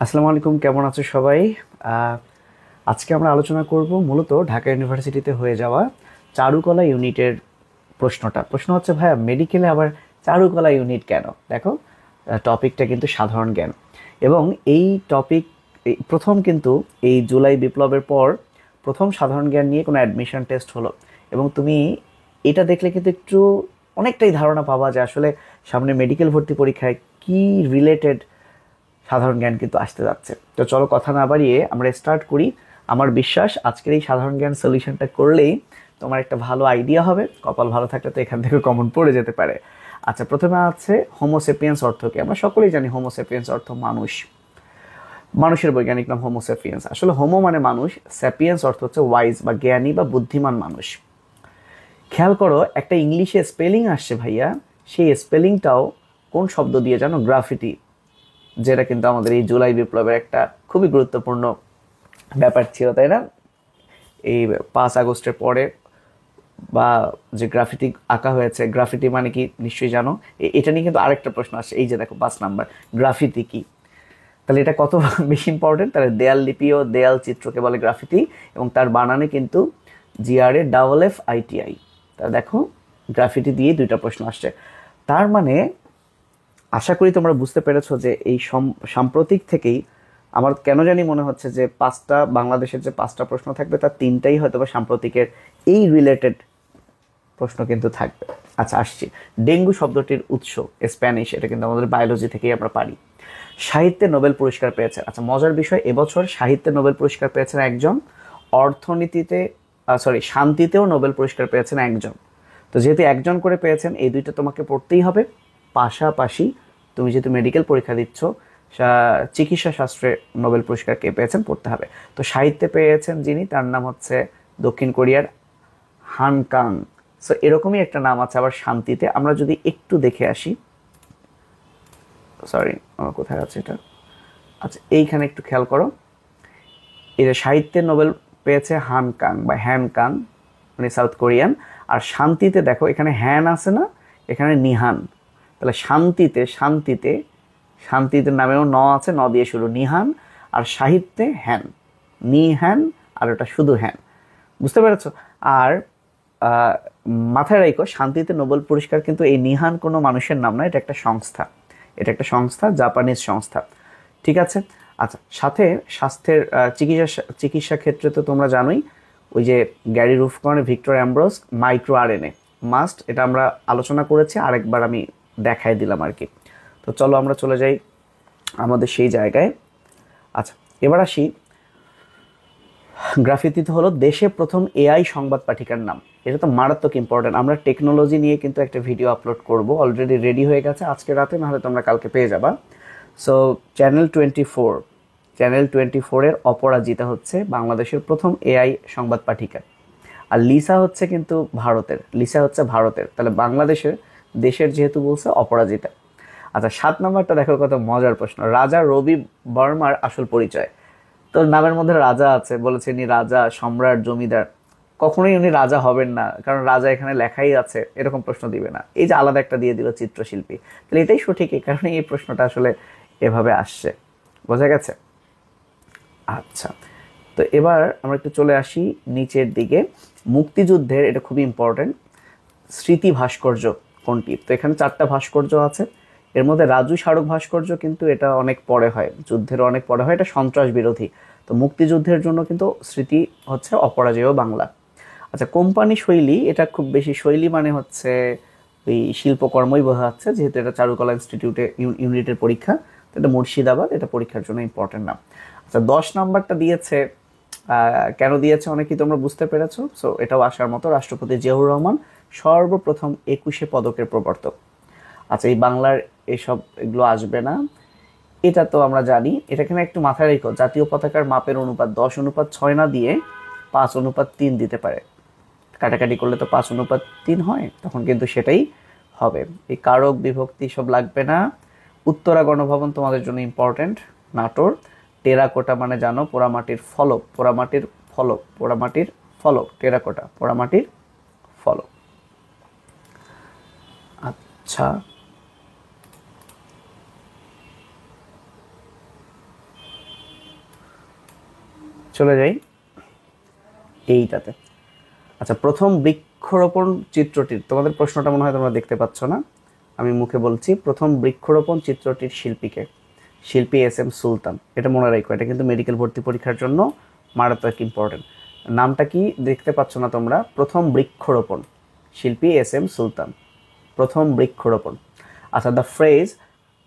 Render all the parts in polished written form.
আসসালামু আলাইকুম, কেমন আছো সবাই? আহ, আজকে আমরা আলোচনা করব মূলত ঢাকা ইউনিভার্সিটিতে হয়ে যাওয়া চারুকলা ইউনিটের প্রশ্ন হচ্ছে, ভাইয়া মেডিকেলে আবার চারুকলা ইউনিট কেন? দেখো, টপিকটা কিন্তু সাধারণ জ্ঞান। এবং এই টপিক প্রথম কিন্তু এই জুলাই বিপ্লবের পর প্রথম সাধারণ জ্ঞান নিয়ে কোনো অ্যাডমিশন টেস্ট হলো। এবং তুমি এটা দেখলে কিন্তু একটু অনেকটাই ধারণা পাবা যে আসলে সামনে মেডিকেল ভর্তি পরীক্ষায় কি রিলেটেড সাধারণ জ্ঞান কিন্তু আসতে যাচ্ছে। তো চলো কথা না বাড়িয়ে আমরা স্টার্ট করি। আমার বিশ্বাস আজকের এই সাধারণ জ্ঞান সলিউশনটা করলেই তোমার একটা ভালো আইডিয়া হবে। কপাল ভালো থাকলে তো এখান থেকে কমন পড়ে যেতে পারে। আচ্ছা, প্রথমে আছে হোমোসেপিয়েন্স অর্থ কি? আমরা সকলেই জানি হোমোসেপিয়েন্স অর্থ মানুষ। মানুষের বৈজ্ঞানিক নাম হোমোসেপিয়েন্স। আসলে হোমো মানে মানুষ, স্যাপিয়েন্স অর্থ হচ্ছে ওয়াইজ বা জ্ঞানী বা বুদ্ধিমান মানুষ। খেয়াল করো, একটা ইংলিশে স্পেলিং আসছে ভাইয়া, সেই স্পেলিংটাও কোন শব্দ দিয়ে জানো? গ্রাফিটি। যেটা কিন্তু আমাদের এই জুলাই বিপ্লবের একটা খুবই গুরুত্বপূর্ণ ব্যাপার ছিল, তাই না? এই 5 আগস্টের পরে বা যে গ্রাফিটি আঁকা হয়েছে, গ্রাফিটি মানে কি নিশ্চয়ই জানো। এটা নিয়ে কিন্তু আরেকটা প্রশ্ন আসছে, এই যে দেখো 5 নাম্বার, গ্রাফিতি কি? তাহলে এটা কত বেশি ইম্পর্টেন্ট। তাহলে দেয়াল লিপি ও দেয়াল চিত্রকে বলে গ্রাফিতি, এবং তার বানানে কিন্তু GRAFFITI। তা দেখো, গ্রাফিটি দিয়ে 2টা প্রশ্ন আসছে। তার মানে আশা করি তোমরা বুঝতে পেরেছো যে এই সাম্প্রতিক থেকেই আমার কেন জানি মনে হচ্ছে যে বাংলাদেশের যে 5টা প্রশ্ন থাকবে তার 3টাই হয়তো বা সাম্প্রতিকের এই রিলেটেড প্রশ্ন কিন্তু থাকবে। আচ্ছা, আসছি। ডেঙ্গু শব্দটির উৎস স্প্যানিশ, এটা কিন্তু আমাদের বায়োলজি থেকেই আমরা পারি। সাহিত্যে নোবেল পুরস্কার পেয়েছে, আচ্ছা মজার বিষয়, এবছর সাহিত্যে নোবেল পুরস্কার পেয়েছেন একজন, অর্থনীতিতে শান্তিতেও নোবেল পুরস্কার পেয়েছেন একজন। তো যেহেতু একজন করে পেয়েছেন, এই 2টা তোমাকে পড়তেই হবে। পাশাপাশি তুমি যেহেতু মেডিকেল পরীক্ষা দিচ্ছ, চিকিৎসা শাস্ত্রে নোবেল পুরস্কার কে পেয়েছেন পড়তে হবে। তো সাহিত্যে পেয়েছেন যিনি, তার নাম হচ্ছে দক্ষিণ কোরিয়ার হান কাং। সো এরকমই একটা নাম আছে আবার শান্তিতে। আমরা যদি একটু দেখে আসি, সরি কোথায় আছে এটা, আচ্ছা এইখানে একটু খেয়াল করো। এটা সাহিত্যে নোবেল পেয়েছে হান কাং বা হ্যান কাং, মানে সাউথ কোরিয়ান। আর শান্তিতে দেখো, এখানে হ্যান আছে না, এখানে নিহান। তাহলে শান্তিতে শান্তিতে শান্তিতে নামেও ন আছে, ন দিয়ে শুরু, নিহান। আর সাহিত্যে হ্যান, নিহ্যান। আর ওটা শুধু হ্যান। বুঝতে পেরেছো? আর আহ, মাথায় রাখো, শান্তিতে নোবেল পুরস্কার কিন্তু এই নিহান কোনো মানুষের নাম না, এটা একটা সংস্থা। এটা একটা সংস্থা, জাপানিজ সংস্থা। ঠিক আছে। আচ্ছা, সাথে স্বাস্থ্যের চিকিৎসা ক্ষেত্রে তো তোমরা জানোই, ওই যে Gary Ruvkun, Victor Ambros, micro RNA মাস্ট, এটা আমরা আলোচনা করেছি, আরেকবার আমি দেখাই দিলাম আর কি। তো চলো আমরা চলে যাই আমাদের সেই জায়গায়। আচ্ছা, এবার আসি, গ্রাফিতিতে হলো দেশে প্রথম এআই সংবাদ পাঠিকার নাম। এটা তো মারাত্মক ইম্পর্টেন্ট। আমরা টেকনোলজি নিয়ে কিন্তু একটা ভিডিও আপলোড করব, অলরেডি রেডি হয়ে গেছে, আজকে রাতে নাহলে তোমরা কালকে পেয়ে যাবা। সো চ্যানেল 24, চ্যানেল 24-এর অপরাজিতা হচ্ছে বাংলাদেশের প্রথম এআই সংবাদ পাঠিকা। আর লিসা হচ্ছে কিন্তু ভারতের, লিসা হচ্ছে ভারতের। তাহলে বাংলাদেশের, দেশের যেহেতু বলছে, অপরাজিতা। আচ্ছা, 7 নম্বরটা দেখো, কত মজার প্রশ্ন। রাজা রবি বর্মার আসল পরিচয়। তোর নামের মধ্যে রাজা আছে, বলেছে ইনি রাজা, সম্রাট, জমিদার। কখনোই উনি রাজা হবেন না, কারণ রাজা এখানে লেখাই আছে, এরকম প্রশ্ন দিবে না। এই যে আলাদা একটা দিয়ে দিল চিত্রশিল্পী, তাহলে এটাই সঠিক। এই কারণে এই প্রশ্নটা আসলে এভাবে আসছে। বোঝা গেছে? আচ্ছা, তো এবার আমরা একটু চলে আসি নিচের দিকে। মুক্তিযুদ্ধের, এটা খুবই ইম্পর্টেন্ট, স্মৃতি ভাস্কর্য কোনটি? তো এখানে 4টা ভাস্কর্য আছে। এর মধ্যে রাজু স্মারক ভাস্কর্য কিন্তু এটা অনেক পরে হয়, যুদ্ধের অনেক পরে হয়, এটা সন্ত্রাস বিরোধী। তো মুক্তিযুদ্ধের জন্য কিন্তু স্মৃতি হচ্ছে অপরাজেয় বাংলা। আচ্ছা, কোম্পানি শৈলী, এটা খুব বেশি শৈলী মানে হচ্ছে ওই শিল্পকর্মই বোঝাচ্ছে, যেহেতু এটা চারুকলা ইনস্টিটিউটে ইউনিটের পরীক্ষা। তো এটা মুর্শিদাবাদ, এটা পরীক্ষার জন্য ইম্পর্টেন্ট নাম। আচ্ছা, 10 নাম্বারটা দিয়েছে, কেন দিয়েছে অনেকেই তোমরা বুঝতে পেরেছো। সো এটাও আসার মতো, রাষ্ট্রপতি জিয়াউর রহমান সর্বপ্রথম 21 পদকের প্রবর্তক। আচ্ছা, এই বাংলার এসব এগুলো আসবে না, এটা তো আমরা জানি। এটা এখানে একটু মাথায় রেখো, জাতীয় পতাকার মাপের অনুপাত 10:6 না দিয়ে 5:3 দিতে পারে। কাটাকাটি করলে তো 5:3 হয়, তখন কিন্তু সেটাই হবে। এই কারক বিভক্তি সব লাগবে না। উত্তরা গণভবন তোমাদের জন্য ইম্পর্টেন্ট, নাটোর। টেরাকোটা মানে জানো, পোড়ামাটির ফলক, পোড়ামাটির ফলক, পোড়ামাটির ফলক, টেরাকোটা পোড়ামাটির ফলক। আচ্ছা, চলে যাই এইটাতে। আচ্ছা, প্রথম বৃক্ষরোপণ চিত্রটির, তোমাদের প্রশ্নটা মনে হয় তোমরা দেখতে পাচ্ছ না, আমি মুখে বলছি। প্রথম বৃক্ষরোপণ চিত্রটির শিল্পীকে? শিল্পী এস এম সুলতান। এটা মনে রাখো, এটা কিন্তু মেডিকেল ভর্তি পরীক্ষার জন্য মারাত্মক ইম্পর্টেন্ট। নামটা কি দেখতে পাচ্ছ না তোমরা? প্রথম বৃক্ষরোপণ, শিল্পী এস এম সুলতান, প্রথম বৃক্ষরোপণ। আচ্ছা, the phrase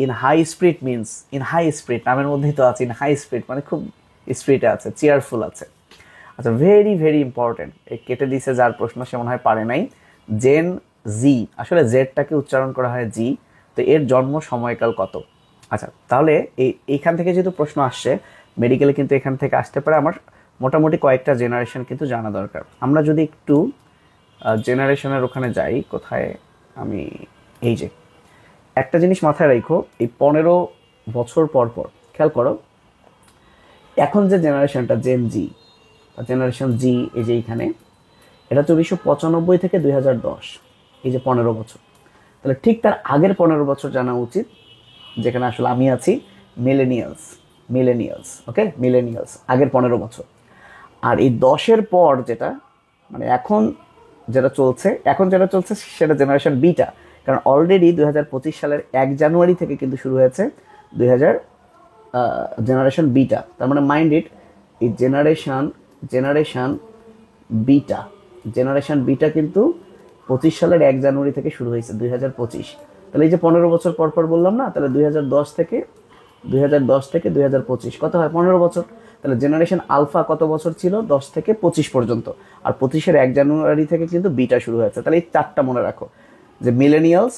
in high spirit means, in high spirit নামের মধ্যেই তো আছে, ইন হাই স্পিরিট মানে খুব স্পিরিটে আছে, চেয়ারফুল আছে। আচ্ছা, ভেরি ভেরি ইম্পর্টেন্ট, এই কেটে দিছে যার প্রশ্ন সে মনে হয় পারে নাই। জেন জি, আসলে জেডটাকে উচ্চারণ করা হয় জি, তো এর জন্ম সময়কাল কত? আচ্ছা, তাহলে এইখান থেকে যেহেতু প্রশ্ন আসছে মেডিকেলে, কিন্তু এখান থেকে আসতে পারে। আমার মোটামুটি কয়েকটা জেনারেশন কিন্তু জানা দরকার। আমরা যদি একটু জেনারেশনের ওখানে যাই, কোথায় আমি, এই যে একটা জিনিস মাথায় রাখো, এই 15 বছর পর পর খেয়াল করো, এখন যে জেনারেশনটা জেন জি, জেনারেশন জি, এই যে এইখানে, এটা 1995 থেকে 2010, এই যে 15 বছর। তাহলে ঠিক তার আগের 15 বছর জানা উচিত, যেখানে আসলে আমি আছি, মিলেনিয়ালস। মিলেনিয়ালস, ওকে, মিলেনিয়ালস আগের 15 বছর। আর এই 10-এর পর যেটা, মানে এখন যেটা চলছে, সেটা জেনারেশন বিটা। কারণ অলরেডি 2025 সালের 1 জানুয়ারি থেকে কিন্তু শুরু হয়েছে 2000 জেনারেশন বিটা। তার মানে মাইন্ড ইট, এই জেনারেশন বিটা কিন্তু 25 সালের 1 জানুয়ারি থেকে শুরু হয়েছে 2025। তাহলে এই যে 15 বছর পর পর বললাম না, তাহলে 2010 থেকে 2025 কত হয়? 15 বছর। তাহলে জেনারেশন আলফা কত বছর ছিল? 10 থেকে 25 পর্যন্ত। আর 25-এর 1 জানুয়ারি থেকে কিন্তু বিটা শুরু হয়েছে। তাহলে এই 4টা মনে রাখো, যে মিলেনিয়ালস,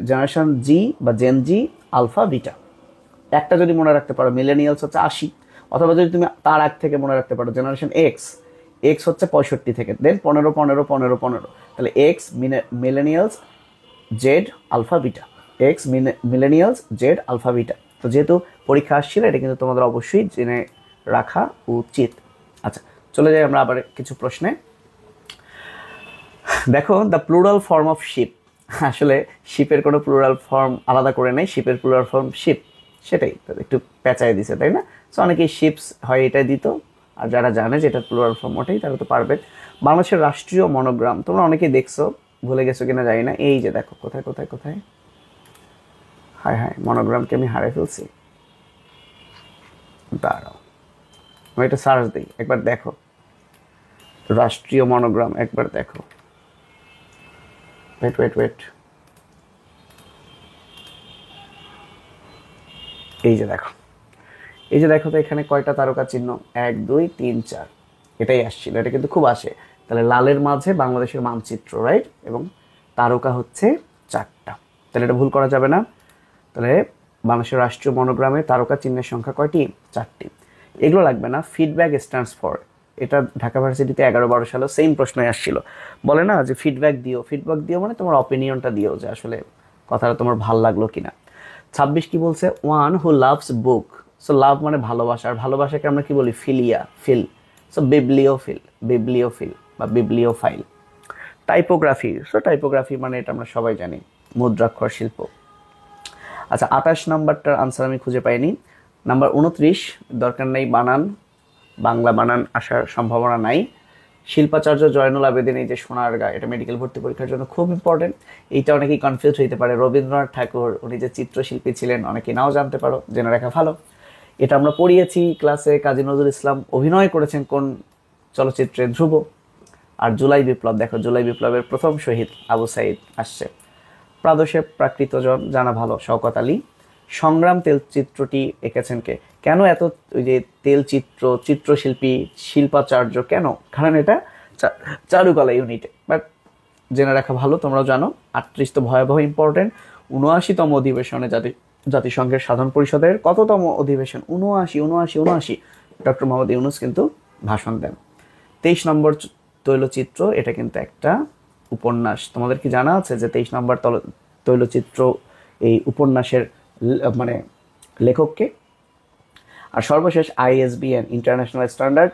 জেনারেশন জি বা জেন জি, আলফা, বিটা। একটা যদি মনে রাখতে পারো, মিলেনিয়ালস হচ্ছে 80, অথবা যদি তুমি তার আগ থেকে মনে রাখতে পারো জেনারেশন এক্স হচ্ছে 65 থেকে, দেন 15 15 15 15। তাহলে X millennials, Z, alpha, beta, X millennials, Z, alpha, beta. তো যেহেতু পরীক্ষা আসছিল, এটা কিন্তু তোমাদের অবশ্যই জেনে রাখা উচিত। আচ্ছা, চলে যাই আমরা আবার কিছু প্রশ্নে। দেখো, the plural form of ship, আসলে শিপের কোনো প্লুরাল ফর্ম আলাদা করে নেই, শিপের প্লুরাল ফর্ম শিপ, সেটাই একটু পেঁচাই দিছে, তাই না? সো অনেকেই শিপস হয় এটাই দিত, আর যারা জানে যে এটা প্লুরাল ফর্ম ওটাই, তারা তো পারবে। বাংলাদেশের রাষ্ট্রীয় মনোগ্রাম তোমরা অনেকেই দেখছো, ভুলে গেছো কিনা জানি না। এই যে দেখো, কোথায় কোথায় কোথায়, হায় হায়, মনোগ্রামকে আমি হারিয়ে ফেলছি। দাঁড়াও, আমি একটা সার্চ দিই, একবার দেখো রাষ্ট্রীয় মনোগ্রাম, একবার দেখো। ওয়েট, এই যে দেখো তো এখানে কয়টা তারকা চিহ্ন? 1 2 3 4, এটাই আসছিল, এটা কিন্তু খুব আসে। তাহলে লালের মাঝে বাংলাদেশের মানচিত্র, রাইট, এবং তারকা হচ্ছে 4টা। তাহলে এটা ভুল করা যাবে না। তাহলে বাংলাদেশের রাষ্ট্রীয় মনোগ্রামে তারকা চিহ্নের সংখ্যা কয়টি? 4টি। এগুলো লাগবে না। ফিডব্যাক স্ট্যান্ডস ফর, এটা ঢাকা ভার্সিটিতে 11-12 সালে সেম প্রশ্নই আসছিল। বলে না যে ফিডব্যাক দিও মানে তোমার অপিনিয়নটা দিও, যে আসলে কথাটা তোমার ভাল লাগলো কিনা। 26 কি বলছে? One who loves book. So লাভ মানে ভালোবাসা, আর ভালোবাসাকে আমরা কি বলি? ফিল। সো বিবলিওফিল বা বিবলিওফাইল। টাইপোগ্রাফি, সো টাইপোগ্রাফি মানে এটা আমরা সবাই জানি, মুদ্রাক্ষর শিল্প। আচ্ছা, 28 নাম্বারটার আনসার আমি খুঁজে পাইনি। নাম্বার 29, দরকার নেই, বাংলা বানান আসার সম্ভাবনা নাই। শিল্পাচার্য জয়নুল আবেদিন, এই যে সোনারগাঁ, এটা মেডিকেল ভর্তি পরীক্ষার জন্য খুব ইম্পর্টেন্ট। এইটা অনেকেই কনফিউজ হইতে পারে। রবীন্দ্রনাথ ঠাকুর, উনি যে চিত্রশিল্পী ছিলেন, অনেকেই নাও জানতে পারো, জেনে রাখা ভালো। এটা আমরা পড়িয়েছি ক্লাসে। কাজী নজরুল ইসলাম অভিনয় করেছেন কোন চলচ্চিত্রে? ধ্রুব। আর জুলাই বিপ্লব, দেখো জুলাই বিপ্লবের প্রথম শহীদ আবু সাইদ আসছে। প্রাদশে প্রাকৃতজন, জানা ভালো, শওকত আলী। সংগ্রাম তেলচিত্রটি এঁকেছেন কে? কেন এত ওই যে চিত্রশিল্পী, শিল্পাচার্য কেন? কারণ এটা চারুকলা ইউনিটে, বাট জেনে রাখা ভালো, তোমরাও জানো। 38 তো ভয়াবহ ইম্পর্টেন্ট। 79তম অধিবেশনে জাতিসংঘের সাধারণ পরিষদের কততম অধিবেশন? 79। ডক্টর মোহাম্মদ ইউনুস কিন্তু ভাষণ দেন। 23 নম্বর তৈলচিত্র, এটা কিন্তু একটা উপন্যাস। তোমাদের কি জানা আছে যে 23 নম্বর তৈলচিত্র এই উপন্যাসের মানে লেখককে? আর সর্বশেষ ISBN, ইন্টারন্যাশনাল স্ট্যান্ডার্ড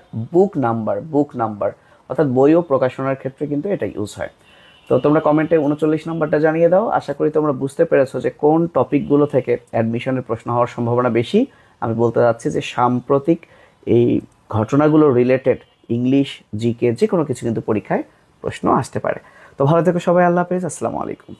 বুক নাম্বার, অর্থাৎ বই ও প্রকাশনার ক্ষেত্রে কিন্তু এটা ইউজ হয়। তো তোমরা কমেন্টে 39 নম্বরটা জানিয়ে দাও। আশা করি তোমরা বুঝতে পেরেছো যে কোন টপিকগুলো থেকে অ্যাডমিশনের প্রশ্ন হওয়ার সম্ভাবনা বেশি। আমি বলতে যাচ্ছি যে সাম্প্রতিক এই ঘটনাগুলো রিলেটেড ইংলিশ, জিকে যে কোনো কিছু কিন্তু পরীক্ষায় প্রশ্ন আসতে পারে। তো ভালো থেকো সবাই, আল্লাহ হাফেজ, আসসালামু আলাইকুম।